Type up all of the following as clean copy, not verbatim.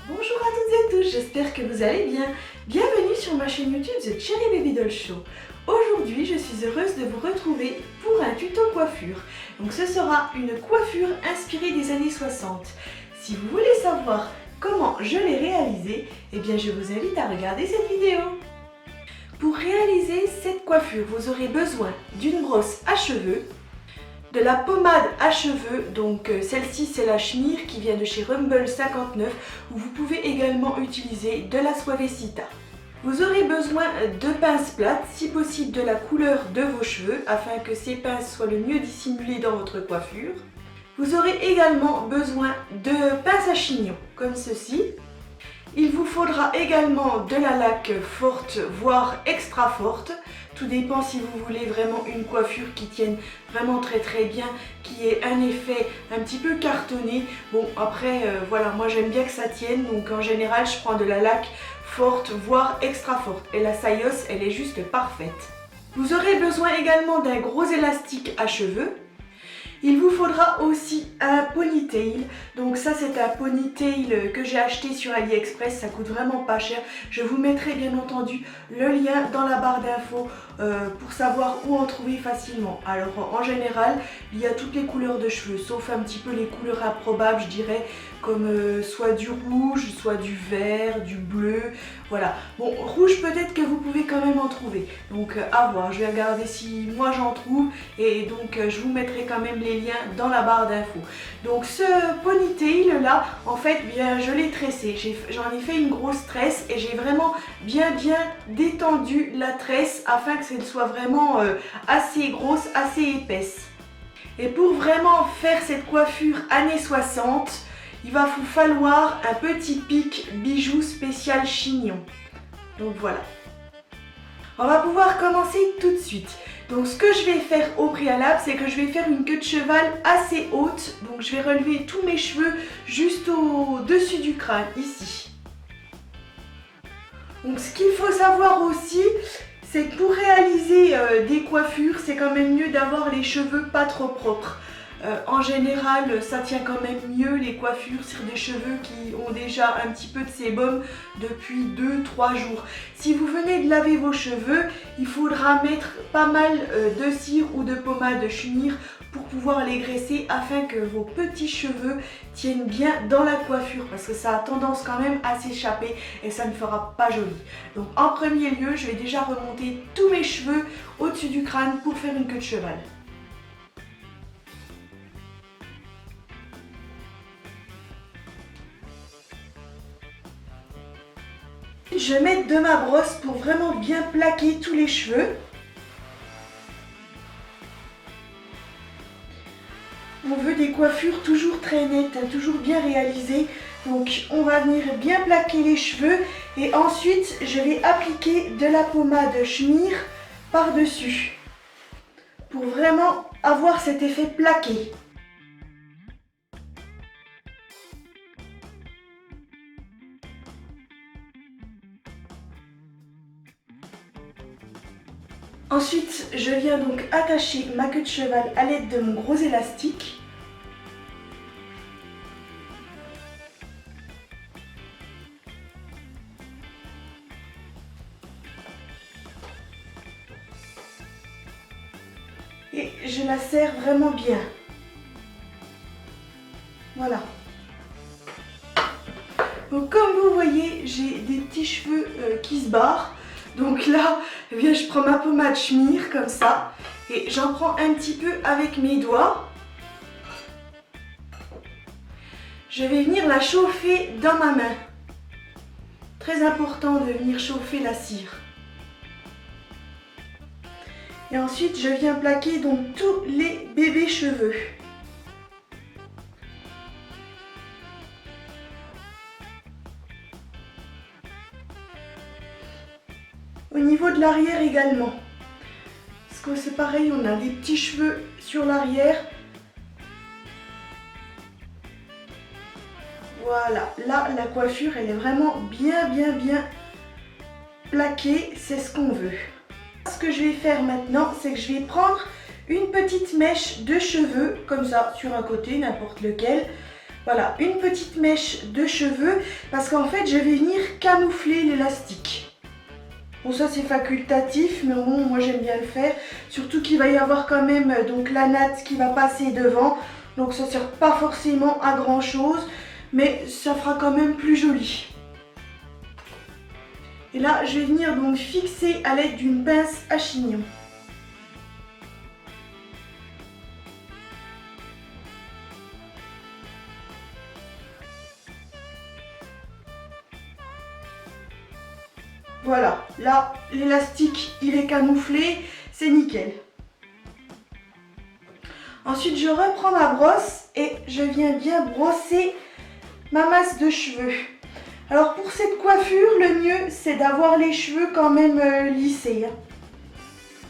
Bonjour à toutes et tous, j'espère que vous allez bien. Bienvenue sur ma chaîne YouTube The Cherry Baby Doll Show. Aujourd'hui, je suis heureuse de vous retrouver pour un tuto coiffure. Donc ce sera une coiffure inspirée des années 60. Si vous voulez savoir comment je l'ai réalisée, eh bien je vous invite à regarder cette vidéo. Pour réaliser cette coiffure, vous aurez besoin d'une brosse à cheveux, de la pommade à cheveux, donc celle-ci c'est la Schmier qui vient de chez Rumble 59, où vous pouvez également utiliser de la Suavecita. Vous aurez besoin de pinces plates, si possible de la couleur de vos cheveux, afin que ces pinces soient le mieux dissimulées dans votre coiffure. Vous aurez également besoin de pinces à chignon, comme ceci. Il vous faudra également de la laque forte, voire extra forte. Tout dépend si vous voulez vraiment une coiffure qui tienne vraiment très bien, qui ait un effet un petit peu cartonné. Bon après voilà, moi j'aime bien que ça tienne, donc en général je prends de la laque forte, voire extra forte. Et la Sayos, elle est juste parfaite. Vous aurez besoin également d'un gros élastique à cheveux. Il vous faudra aussi un ponytail, donc ça c'est un ponytail que j'ai acheté sur AliExpress, ça coûte vraiment pas cher. Je vous mettrai bien entendu le lien dans la barre d'infos pour savoir où en trouver facilement. Alors en général, il y a toutes les couleurs de cheveux, sauf un petit peu les couleurs improbables je dirais, comme soit du rouge, soit du vert, du bleu, voilà. Bon, rouge peut-être que vous pouvez quand même en trouver, donc à voir, je vais regarder si moi j'en trouve et donc je vous mettrai quand même les liens dans la barre d'infos. Donc ce ponytail là, en fait, bien je l'ai tressé, j'en ai fait une grosse tresse et j'ai vraiment bien détendu la tresse afin que ce soit vraiment assez grosse, assez épaisse. Et pour vraiment faire cette coiffure années 60, il va vous falloir un petit pic bijou spécial chignon. Donc voilà. On va pouvoir commencer tout de suite. Donc ce que je vais faire au préalable, c'est que je vais faire une queue de cheval assez haute. Donc je vais relever tous mes cheveux juste au-dessus du crâne, ici. Donc ce qu'il faut savoir aussi, c'est que pour réaliser des coiffures, c'est quand même mieux d'avoir les cheveux pas trop propres. En général, ça tient quand même mieux les coiffures sur des cheveux qui ont déjà un petit peu de sébum depuis 2-3 jours. Si vous venez de laver vos cheveux, il faudra mettre pas mal de cire ou de pommade Schmier pour pouvoir les graisser afin que vos petits cheveux tiennent bien dans la coiffure parce que ça a tendance quand même à s'échapper et ça ne fera pas joli. Donc en premier lieu, je vais déjà remonter tous mes cheveux au-dessus du crâne pour faire une queue de cheval. Je vais mettre de ma brosse pour vraiment bien plaquer tous les cheveux. On veut des coiffures toujours très nettes, toujours bien réalisées. Donc on va venir bien plaquer les cheveux et ensuite je vais appliquer de la pommade Schmier par-dessus pour vraiment avoir cet effet plaqué. Ensuite, je viens donc attacher ma queue de cheval à l'aide de mon gros élastique. Et je la serre vraiment bien. Voilà. Donc comme vous voyez, j'ai des petits cheveux qui se barrent. Donc là, eh bien, je prends ma pommade Schmier comme ça et j'en prends un petit peu avec mes doigts. Je vais venir la chauffer dans ma main. Très important de venir chauffer la cire. Et ensuite, je viens plaquer donc tous les bébés cheveux. Au niveau de l'arrière également. Parce que c'est pareil, on a des petits cheveux sur l'arrière. Voilà, là la coiffure elle est vraiment bien plaquée, c'est ce qu'on veut. Ce que je vais faire maintenant, c'est que je vais prendre une petite mèche de cheveux, comme ça, sur un côté, n'importe lequel. voilà, une petite mèche de cheveux parce qu'en fait je vais venir camoufler l'élastique. Bon, ça c'est facultatif, mais bon, moi j'aime bien le faire, surtout qu'il va y avoir quand même donc la natte qui va passer devant, donc ça ne sert pas forcément à grand chose, mais ça fera quand même plus joli. Et là je vais venir donc fixer à l'aide d'une pince à chignon. Voilà, là l'élastique il est camouflé, c'est nickel. Ensuite je reprends ma brosse et je viens bien brosser ma masse de cheveux. Alors pour cette coiffure, le mieux c'est d'avoir les cheveux quand même lissés.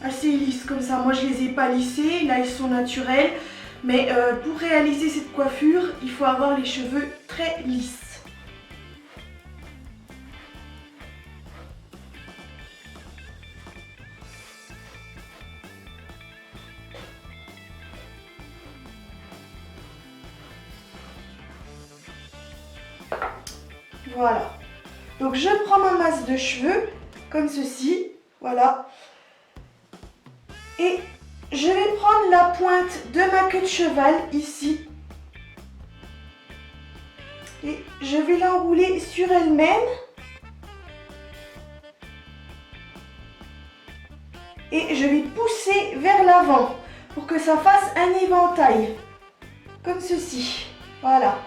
Assez lisses comme ça, moi je les ai pas lissés, là ils sont naturels. Mais pour réaliser cette coiffure, il faut avoir les cheveux très lisses. Voilà, donc je prends ma masse de cheveux, comme ceci, voilà. Et je vais prendre la pointe de ma queue de cheval, ici. Et je vais l'enrouler sur elle-même. Et je vais pousser vers l'avant, pour que ça fasse un éventail, comme ceci, voilà.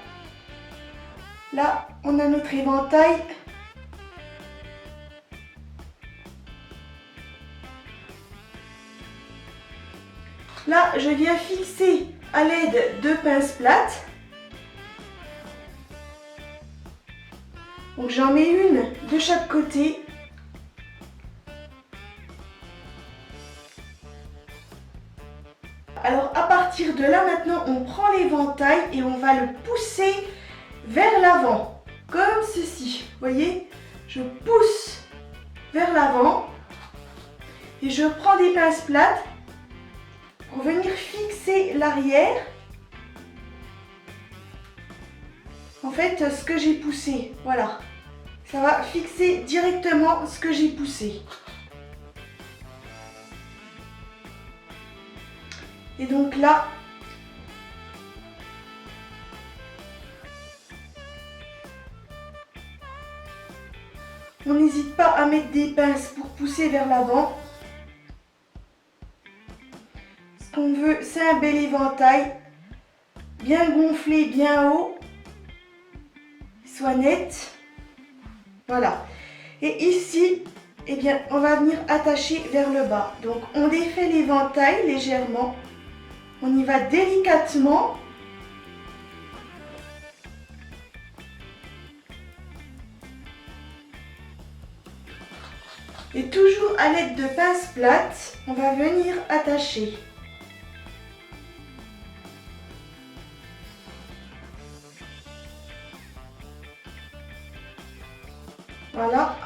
Là, on a notre éventail. Là, je viens fixer à l'aide de pinces plates. Donc, j'en mets une de chaque côté. Alors, à partir de là, maintenant, on prend l'éventail et on va le pousser vers l'avant, comme ceci. Vous voyez, je pousse vers l'avant et je prends des pinces plates pour venir fixer l'arrière. En fait, ce que j'ai poussé, voilà, ça va fixer directement ce que j'ai poussé. Et donc là, on n'hésite pas à mettre des pinces pour pousser vers l'avant. Ce qu'on veut, c'est un bel éventail, bien gonflé, bien haut, soit net. Voilà. Et ici, eh bien, on va venir attacher vers le bas. Donc, on défait l'éventail légèrement. On y va délicatement. Et toujours à l'aide de pinces plates, on va venir attacher. Voilà.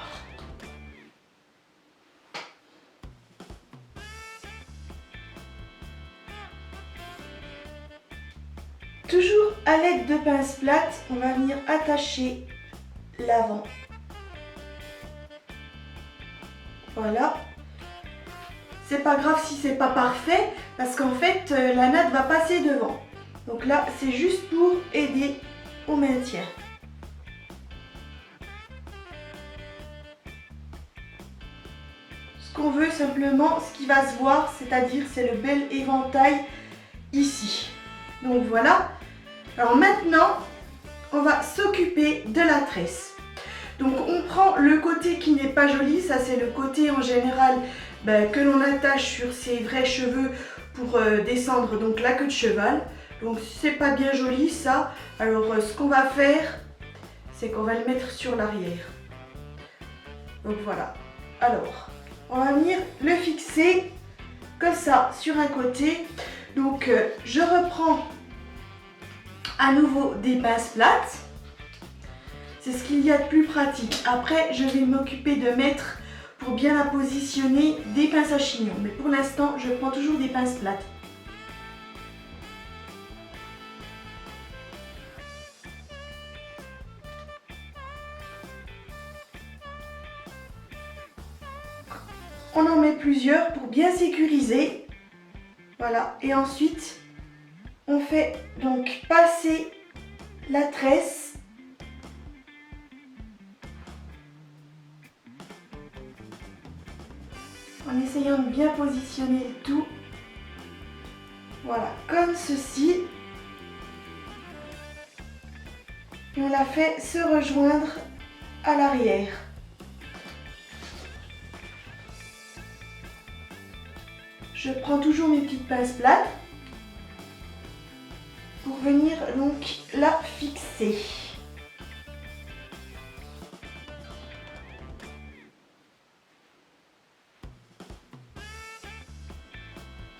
Toujours à l'aide de pinces plates, on va venir attacher l'avant. Voilà. C'est pas grave si c'est pas parfait, parce qu'en fait, la natte va passer devant. Donc là, c'est juste pour aider au maintien. Ce qu'on veut simplement, ce qui va se voir, c'est-à-dire c'est le bel éventail ici. Donc voilà. Alors maintenant, on va s'occuper de la tresse. Donc on prend le côté qui n'est pas joli, ça c'est le côté en général que l'on attache sur ses vrais cheveux pour descendre donc la queue de cheval. Donc c'est pas bien joli ça, alors ce qu'on va faire, c'est qu'on va le mettre sur l'arrière. Donc voilà, alors on va venir le fixer comme ça sur un côté. Donc je reprends à nouveau des pinces plates. C'est ce qu'il y a de plus pratique. Après, je vais m'occuper de mettre, pour bien la positionner, des pinces à chignon. Mais pour l'instant, je prends toujours des pinces plates. plusieurs pour bien sécuriser. Voilà, et ensuite on fait donc passer la tresse en essayant de bien positionner le tout. Voilà, comme ceci. Et on la fait se rejoindre à l'arrière. Je prends toujours mes petites pinces plates pour venir donc la fixer.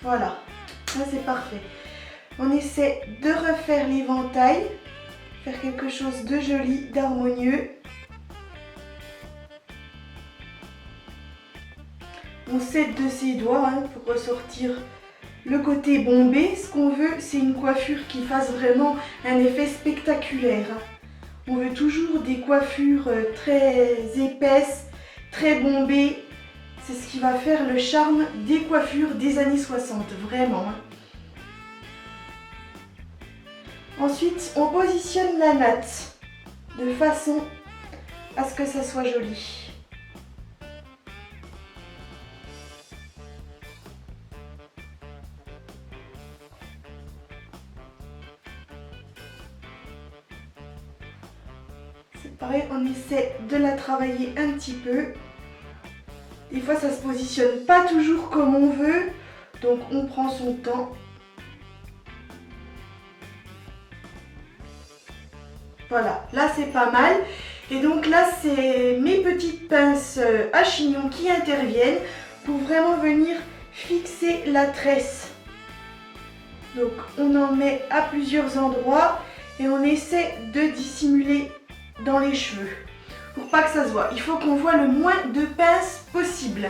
Voilà, ça c'est parfait. On essaie de refaire l'éventail, faire quelque chose de joli, d'harmonieux. On s'aide de ses doigts pour ressortir le côté bombé. Ce qu'on veut, c'est une coiffure qui fasse vraiment un effet spectaculaire. On veut toujours des coiffures très épaisses, très bombées. C'est ce qui va faire le charme des coiffures des années 60, vraiment. Ensuite, on positionne la natte de façon à ce que ça soit joli. C'est pareil, on essaie de la travailler un petit peu. Des fois, ça se positionne pas toujours comme on veut, donc on prend son temps. Voilà, là c'est pas mal. Et donc là, c'est mes petites pinces à chignon qui interviennent pour vraiment venir fixer la tresse. Donc on en met à plusieurs endroits et on essaie de dissimuler dans les cheveux pour pas que ça se voit. Il faut qu'on voit le moins de pinces possible.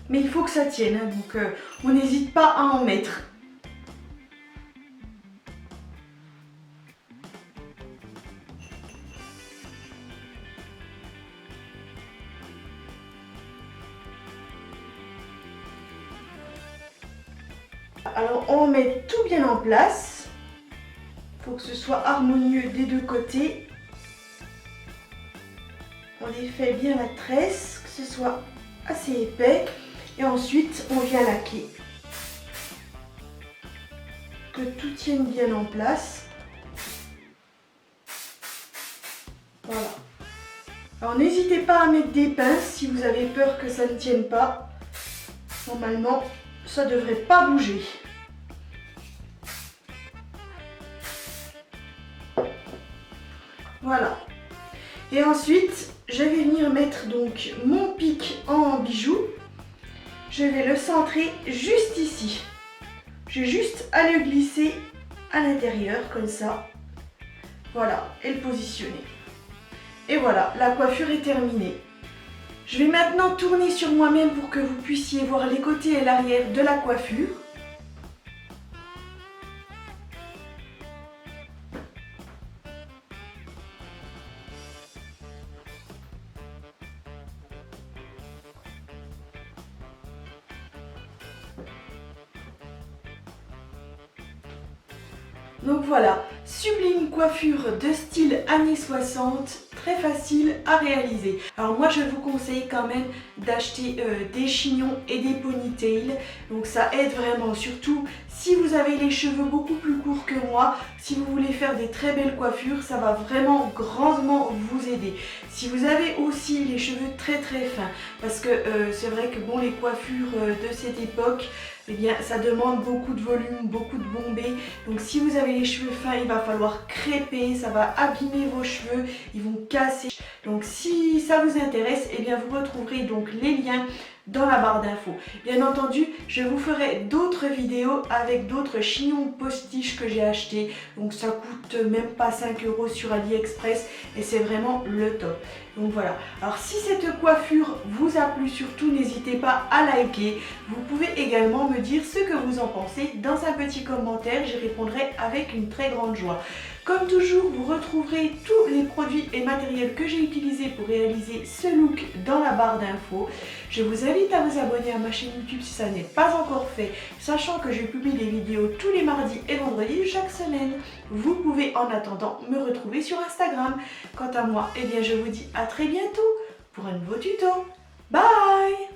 Mais il faut que ça tienne, donc on n'hésite pas à en mettre. Alors on met tout bien en place. Il faut que ce soit harmonieux des deux côtés. On défait bien la tresse, que ce soit assez épais. Et ensuite on vient laquer. Que tout tienne bien en place. Voilà. Alors n'hésitez pas à mettre des pinces si vous avez peur que ça ne tienne pas. Normalement, ça ne devrait pas bouger. Voilà. Et ensuite, je vais venir mettre donc mon pic en bijou. Je vais le centrer juste ici. J'ai juste à le glisser à l'intérieur comme ça. Voilà, et le positionner. Et voilà, la coiffure est terminée. Je vais maintenant tourner sur moi-même pour que vous puissiez voir les côtés et l'arrière de la coiffure. Donc voilà, sublime coiffure de style années 60, très facile à réaliser. Alors moi je vous conseille quand même d'acheter des chignons et des ponytails, donc ça aide vraiment, surtout si vous avez les cheveux beaucoup plus courts que moi, si vous voulez faire des très belles coiffures, ça va vraiment grandement vous aider. Si vous avez aussi les cheveux très fins, parce que c'est vrai que bon, les coiffures de cette époque, eh bien ça demande beaucoup de volume, beaucoup de bombé. Donc si vous avez les cheveux fins, il va falloir crêper, ça va abîmer vos cheveux, ils vont casser. Donc si ça vous intéresse, eh bien vous retrouverez donc les liens dans la barre d'infos. Bien entendu, je vous ferai d'autres vidéos avec d'autres chignons postiches que j'ai achetés. Donc ça coûte même pas 5 € sur AliExpress et c'est vraiment le top. Donc voilà, alors si cette coiffure vous a plu, surtout n'hésitez pas à liker. Vous pouvez également me dire ce que vous en pensez dans un petit commentaire, j'y répondrai avec une très grande joie. Comme toujours, vous retrouverez tous les produits et matériels que j'ai utilisés pour réaliser ce look dans la barre d'infos. Je vous invite à vous abonner à ma chaîne YouTube si ça n'est pas encore fait, sachant que je publie des vidéos tous les mardis et vendredis de chaque semaine. Vous pouvez en attendant me retrouver sur Instagram. Quant à moi, eh bien je vous dis à très bientôt pour un nouveau tuto. Bye!